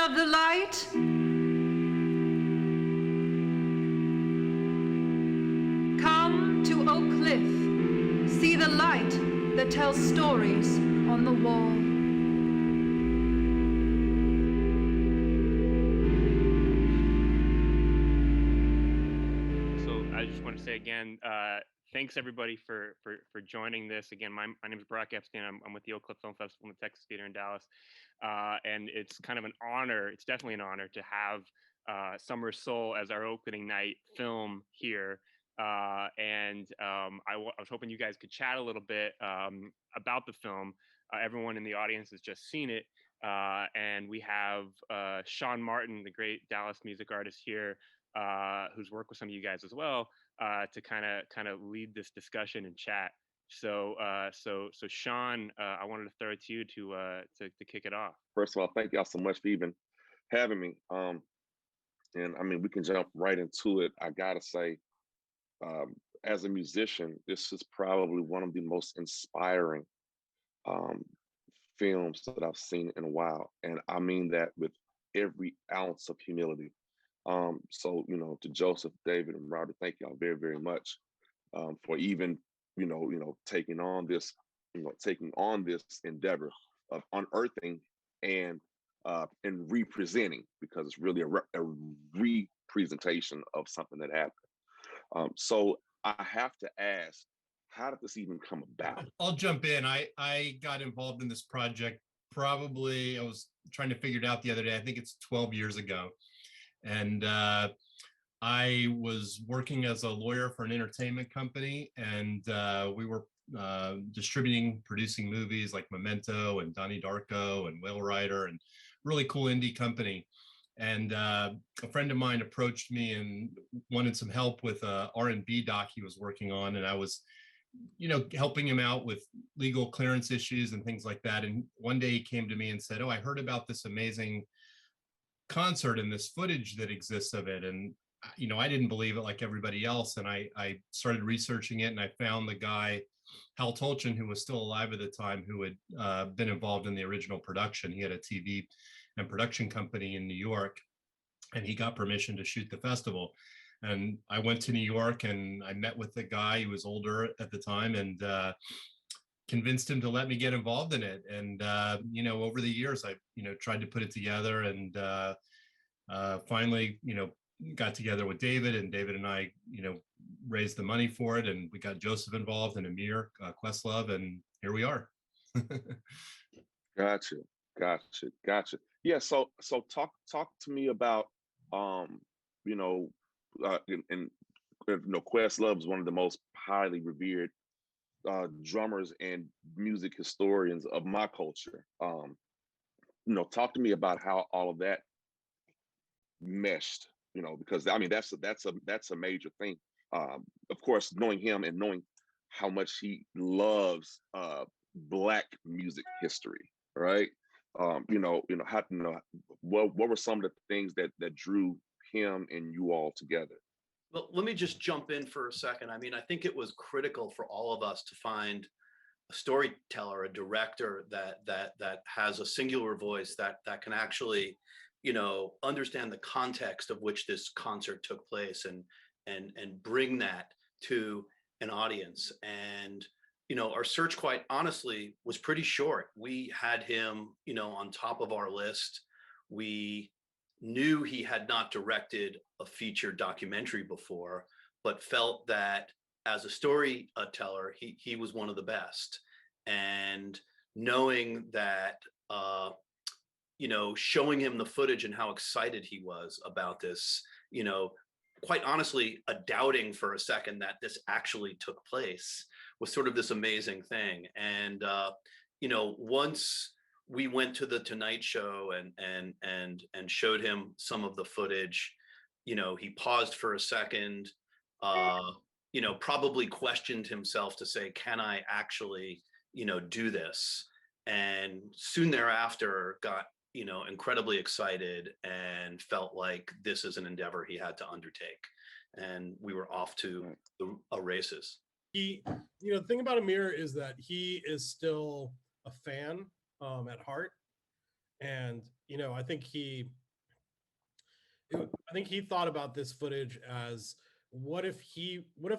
of the light. Come to Oak Cliff. See the light that tells stories on the wall. So I just want to say again, thanks everybody for joining this. Again, my name is Brock Epstein. I'm with the Oak Cliff Film Festival in the Texas Theater in Dallas. And it's kind of an honor, it's definitely an honor to have Summer Soul as our opening night film here. I was hoping you guys could chat a little bit about the film. Everyone in the audience has just seen it. And we have Sean Martin, the great Dallas music artist here, who's worked with some of you guys as well, to kind of lead this discussion and chat. So Sean, I wanted to throw it to you to kick it off. First of all, thank y'all so much for even having me. And I mean, we can jump right into it. I gotta say, as a musician, this is probably one of the most inspiring films that I've seen in a while, and I mean that with every ounce of humility. So to Joseph, David, and Robert, thank y'all very, very much for even taking on this endeavor of unearthing and representing, because it's really a representation of something that happened. So I have to ask, how did this even come about? I'll jump in. I got involved in this project probably, I was trying to figure it out the other day. I think it's 12 years ago. And I was working as a lawyer for an entertainment company, and we were distributing, producing movies like Memento and Donnie Darko and Whale Rider, and really cool indie company. And a friend of mine approached me and wanted some help with a R&B doc he was working on, and I was helping him out with legal clearance issues and things like that. And one day he came to me and said, "Oh, I heard about this amazing concert and this footage that exists of it." And I didn't believe it like everybody else, and I started researching it, and I found the guy Hal Tolchin, who was still alive at the time, who had been involved in the original production. He had a TV and production company in New York, and he got permission to shoot the festival. And I went to New York and I met with the guy who was older at the time, and convinced him to let me get involved in it. And over the years, I tried to put it together, and finally got together with David, and David and I raised the money for it, and we got Joseph involved and Amir Questlove, and here we are. Gotcha. Yeah, so talk to me about Questlove is one of the most highly revered drummers and music historians of my culture. Talk to me about how all of that meshed, because I mean that's a major thing. Of course, knowing him and knowing how much he loves Black music history, right? What were some of the things that drew him and you all together? Well, let me just jump in for a second. I mean, I think it was critical for all of us to find a storyteller, a director that has a singular voice that can actually, understand the context of which this concert took place and bring that to an audience. And our search, quite honestly, was pretty short. We had him, on top of our list. We knew he had not directed a feature documentary before, but felt that as a storyteller, he was one of the best. And knowing that, showing him the footage and how excited he was about this, quite honestly, doubting for a second that this actually took place was sort of this amazing thing. And once we went to the Tonight Show and showed him some of the footage, he paused for a second, probably questioned himself to say, can I actually, do this? And soon thereafter got, incredibly excited and felt like this is an endeavor he had to undertake. And we were off to the races. The thing about Amir is that he is still a fan at heart. And, I think he thought about this footage as, what if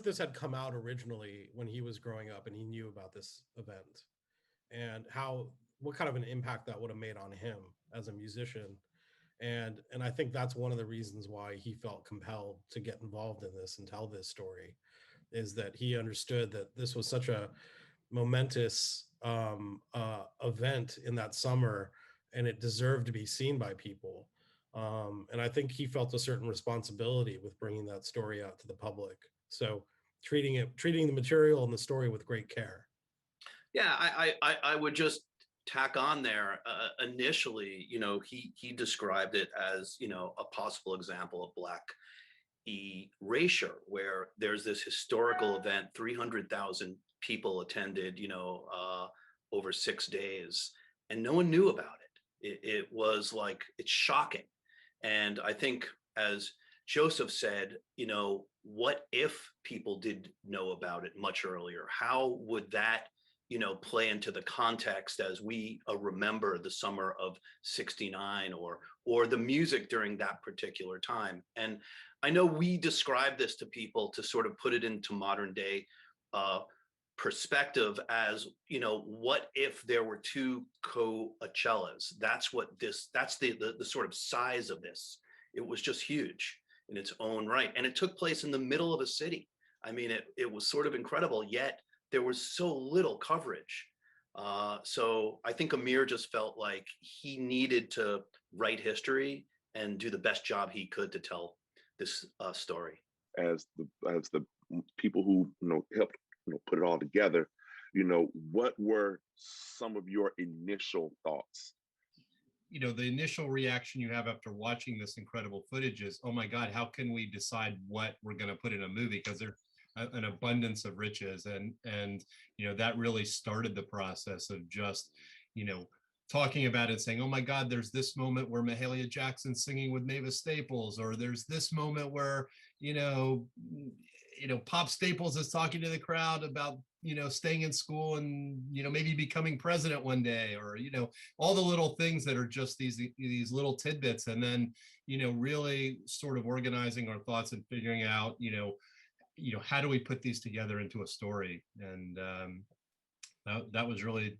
this had come out originally when he was growing up and he knew about this event, and what kind of an impact that would have made on him as a musician. And I think that's one of the reasons why he felt compelled to get involved in this and tell this story, is that he understood that this was such a momentous event in that summer, and it deserved to be seen by people. And I think he felt a certain responsibility with bringing that story out to the public. So treating the material and the story with great care. Yeah, I would just tack on there. Initially, he described it as, a possible example of Black erasure, where there's this historical event, 300,000 people attended, over 6 days, and no one knew about it. It was like, it's shocking. And I think, as Joseph said, what if people did know about it much earlier? How would that, play into the context as we remember the summer of '69, or the music during that particular time? And I know we describe this to people to sort of put it into modern day perspective as, what if there were two Coachellas? That's the sort of size of this. It was just huge in its own right. And it took place in the middle of a city. I mean, it was sort of incredible, yet there was so little coverage. So I think Amir just felt like he needed to write history and do the best job he could to tell this story. As the people who helped put it all together, what were some of your initial thoughts? The initial reaction you have after watching this incredible footage is, oh my God, how can we decide what we're going to put in a movie? Because there's an abundance of riches, and that really started the process of just talking about it, saying, oh my God, there's this moment where Mahalia Jackson's singing with Mavis Staples, or there's this moment where Pop Staples is talking to the crowd about staying in school and maybe becoming president one day, or all the little things that are just these little tidbits, and then really sort of organizing our thoughts and figuring out how do we put these together into a story. And that was really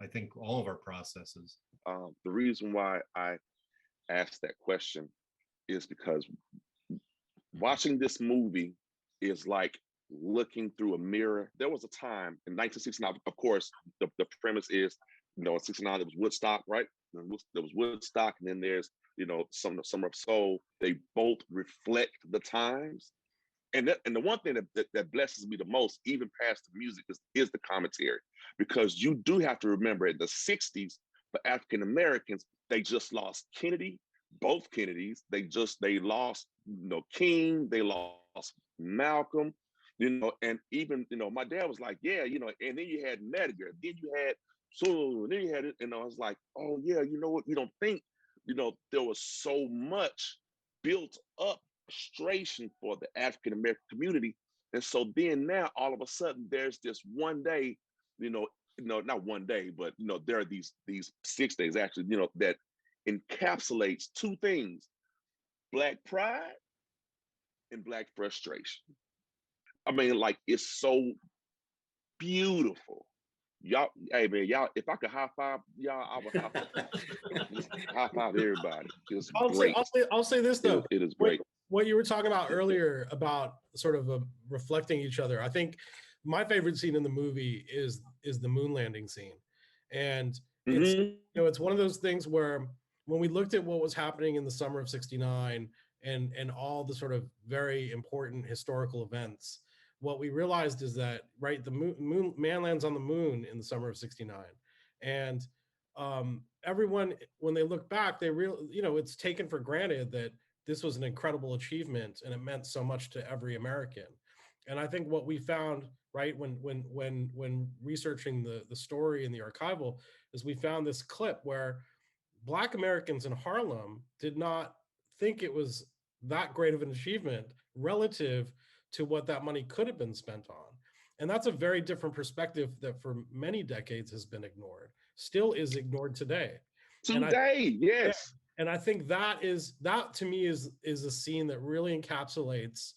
I think all of our processes. The reason why I asked that question is because watching this movie is like looking through a mirror. There was a time in 1969, of course, the premise is, in 69, there was Woodstock, right? There was Woodstock, and then there's, Summer of Soul. They both reflect the times. And the one thing that blesses me the most, even past the music, is the commentary. Because you do have to remember, in the 60s, for African Americans, they just lost Kennedy, both Kennedys. They lost, King, they lost Malcolm, and even, my dad was like, yeah, and then you had Medgar, then you had it, and I was like, oh yeah, you know what? You don't think, there was so much built up frustration for the African American community. And so then now all of a sudden there's this one day, not one day, but there are these 6 days actually, that encapsulates two things: Black pride and Black frustration. I mean, like, it's so beautiful. Y'all, hey man, y'all, if I could high five y'all, I would high five everybody. It's great. I'll say this though. It is great. What you were talking about earlier about sort of reflecting each other. I think my favorite scene in the movie is the moon landing scene. And it's one of those things where when we looked at what was happening in the summer of '69 and all the sort of very important historical events, what we realized is that, right, the man lands on the moon in the summer of '69. And everyone, when they look back, it's taken for granted that this was an incredible achievement and it meant so much to every American. And I think what we found, right, when researching the story and the archival, is we found this clip where Black Americans in Harlem did not think it was that great of an achievement relative to what that money could have been spent on. And that's a very different perspective that for many decades has been ignored, still is ignored today. And Today, yeah, yes. and I think that to me is a scene that really encapsulates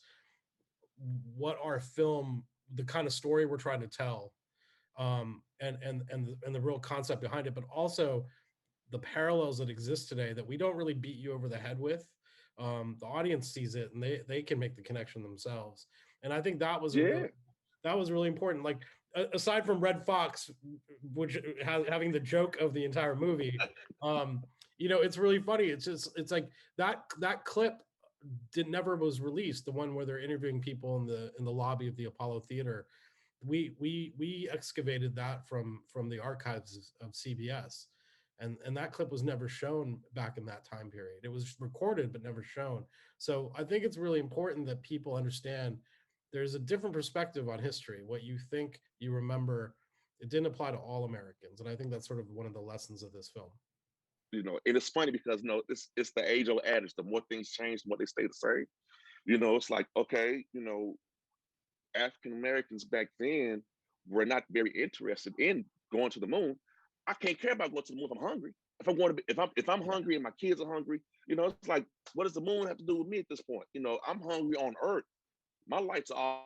what our film, the kind of story we're trying to tell, and the real concept behind it, but also the parallels that exist today that we don't really beat you over the head with. The audience sees it and they can make the connection themselves. And I think that was Yeah. really important. Like aside from Red Fox, which having the joke of the entire movie, it's really funny. It's like that clip never was released. The one where they're interviewing people in the lobby of the Apollo Theater. We excavated that from the archives of CBS, and that clip was never shown back in that time period. It was recorded but never shown. So I think it's really important that people understand there's a different perspective on history. What you think you remember, it didn't apply to all Americans, and I think that's sort of one of the lessons of this film. And it's funny because it's the age-old adage: the more things change, the more they stay the same. It's like, okay, African Americans back then were not very interested in going to the moon. I can't care about going to the moon if I'm hungry. If I want to be, if I'm hungry and my kids are hungry, it's like, what does the moon have to do with me at this point? I'm hungry on Earth. My lights are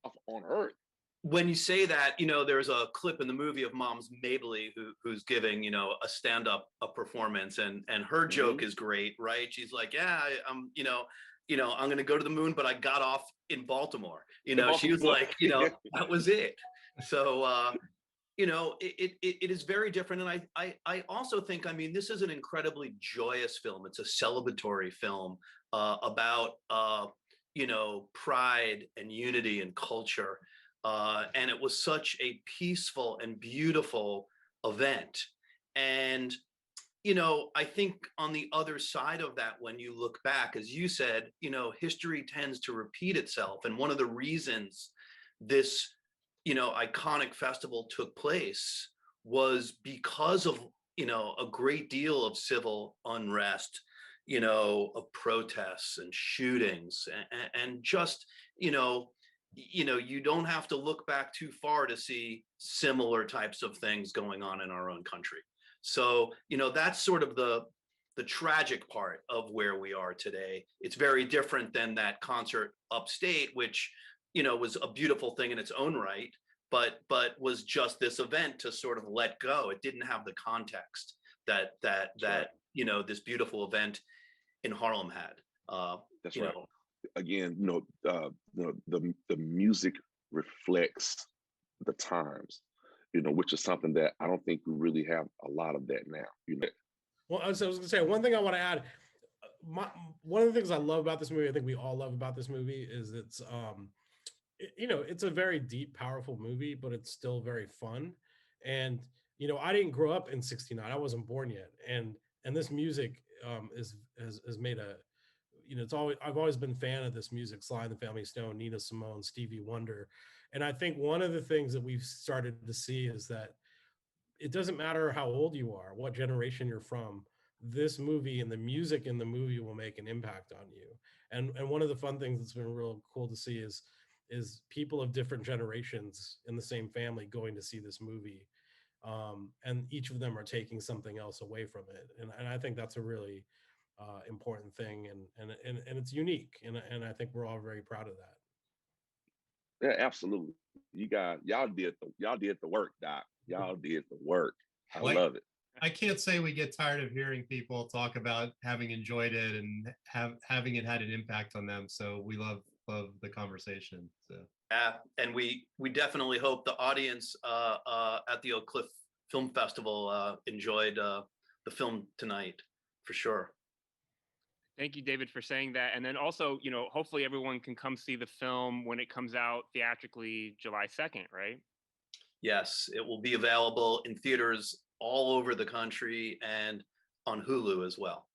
off on Earth. When you say that, there's a clip in the movie of Mom's Mabley who's giving, a stand-up performance, and her joke is great, right? She's like, yeah, I'm I'm going to go to the moon, but I got off in Baltimore. She was like, that was it. So, it is very different. And I also think, this is an incredibly joyous film. It's a celebratory film about, pride and unity and culture. And it was such a peaceful and beautiful event. And, I think on the other side of that, when you look back, as you said, history tends to repeat itself. And one of the reasons this, iconic festival took place was because of, a great deal of civil unrest, of protests and shootings and just, you don't have to look back too far to see similar types of things going on in our own country. So, that's sort of the tragic part of where we are today. It's very different than that concert upstate, which, was a beautiful thing in its own right, but was just this event to sort of let go. It didn't have the context that this beautiful event in Harlem had. That's right. Again, the music reflects the times, which is something that I don't think we really have a lot of that now. Well, I was going to say, one thing I want to add, one of the things I love about this movie, I think we all love about this movie, is it's it's a very deep, powerful movie, but it's still very fun. And I didn't grow up in '69; I wasn't born yet, and this music has made a I've always been a fan of this music: Sly and the Family Stone, Nina Simone, Stevie Wonder. And I think one of the things that we've started to see is that it doesn't matter how old you are, what generation you're from, this movie and the music in the movie will make an impact on you. And one of the fun things that's been real cool to see is people of different generations in the same family going to see this movie. And each of them are taking something else away from it. And I think that's a really important thing, and it's unique, and I think we're all very proud of that. Yeah, absolutely. Y'all did the work, Doc. Y'all did the work. I love it. I can't say we get tired of hearing people talk about having enjoyed it and having it had an impact on them. So we love the conversation. So and we definitely hope the audience at the Oak Cliff Film Festival enjoyed the film tonight, for sure. Thank you, David, for saying that. And then also, hopefully everyone can come see the film when it comes out theatrically July 2nd, right? Yes, it will be available in theaters all over the country and on Hulu as well.